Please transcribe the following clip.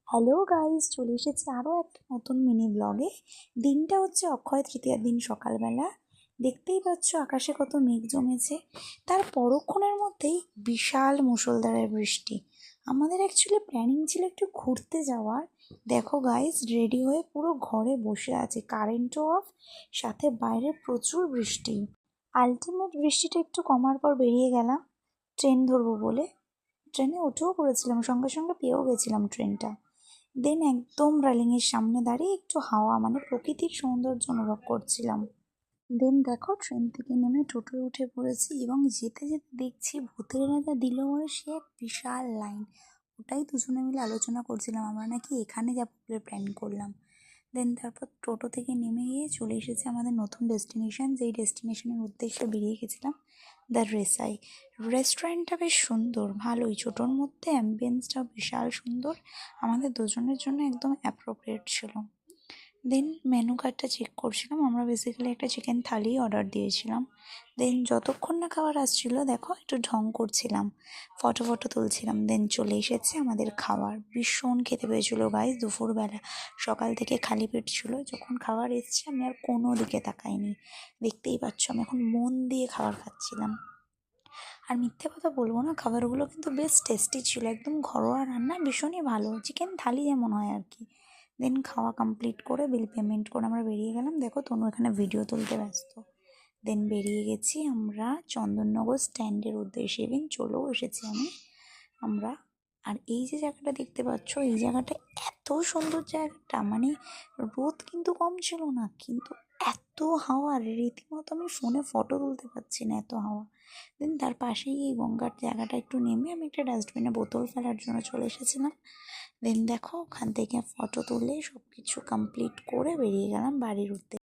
Hello guys, চলে এসেছি আরও একটা নতুন মিনি ব্লগে। দিনটা হচ্ছে অক্ষয় তৃতীয়ার দিন সকালবেলা। দেখতেই পাচ্ছ আকাশে কত মেঘ জমেছে। তার পরক্ষণের মধ্যেই বিশাল মুষলধারে বৃষ্টি। আমাদের অ্যাকচুয়ালি প্ল্যানিং ছিল একটু ঘুরতে যাওয়ার। দেখো গাইস, রেডি হয়ে পুরো ঘরে বসে আছে, কারেন্টও অফ, সাথে বাইরে প্রচুর বৃষ্টি। আলটিমেট বৃষ্টিটা একটু কমার পর বেরিয়ে গেলাম ট্রেন ধরবো বলে। ট্রেনে উঠেও পড়েছিলাম, সঙ্গে সঙ্গে পেয়েও গেছিলাম ট্রেনটা। দেন একদম রেলিংয়ের সামনে দাঁড়িয়ে একটু হাওয়া মানে প্রকৃতির সৌন্দর্য অনুভব করছিলাম। দেন দেখো, ট্রেন থেকে নেমে টোটোয় উঠে পড়েছি এবং যেতে যেতে দেখছি ভূতের রাজা দিলবরে সে এক বিশাল লাইন। ওটাই দুজনে মিলে আলোচনা করছিলাম, আমরা নাকি এখানে যাবো বলে প্ল্যান করলাম। দেন তারপর টোটো থেকে নেমে গিয়ে চলে এসেছে আমাদের নতুন ডেস্টিনেশন, যেই ডেস্টিনেশনের উদ্দেশ্যে বেরিয়ে গেছিলাম, দ্য রেসাই। রেস্টুরেন্টটা বেশ সুন্দর, ভালোই, ছোটোর মধ্যে অ্যাম্বিয়েন্সটাও বিশাল সুন্দর, আমাদের দুজনের জন্য একদম অ্যাপ্রোপ্রিয়েট ছিল। দেন মেনু কার্ডটা চেক করছিলাম, আমরা বেসিক্যালি একটা চিকেন থালি অর্ডার দিয়েছিলাম। দেন যতক্ষণ না খাবার আসছিল দেখো একটু ঢং করছিলাম, ফটো তুলছিলাম। দেন চলে এসেছে আমাদের খাবার। ভীষণ খেতে পেয়েছিলো গাইস দুপুরবেলা, সকাল থেকে খালি পেট ছিল। যখন খাবার এসছে আমি আর কোনো দিকে তাকাইনি, দেখতেই পাচ্ছ আমি এখন মন দিয়ে খাবার খাচ্ছিলাম। আর মিথ্যে কথা বলবো না, খাবারগুলো কিন্তু বেশ টেস্টি ছিল, একদম ঘরোয়া রান্না, ভীষণই ভালো, চিকেন থালি যেমন হয় আর কি। দেন খাওয়া কমপ্লিট করে বিল পেমেন্ট করে আমরা বেরিয়ে গেলাম। দেখো তনু এখানে ভিডিও তুলতে ব্যস্ত। দেন বেরিয়ে গেছি আমরা চন্দননগর স্ট্যান্ডের উদ্দেশ্যে, ইভেন চলেও এসেছি আমরা। আর এই যে জায়গাটা দেখতে পাচ্ছ, এই জায়গাটা এত সুন্দর জায়গাটা, মানে রোদ কিন্তু কম ছিল না, কিন্তু এত হাওয়া, রীতিমতো আমি ফোনে ফটো তুলতে পারছি না, এত হাওয়া। দেন তার পাশেই এই গঙ্গার জায়গাটা একটু নেমে আমি একটা ডাস্টবিনে বোতল ফেলার জন্য চলে এসেছিলাম। দেন দেখো ওখান থেকে ফটো তুলে সব কিছু কমপ্লিট করে বেরিয়ে গেলাম বাড়ির উদ্দেশ্যে।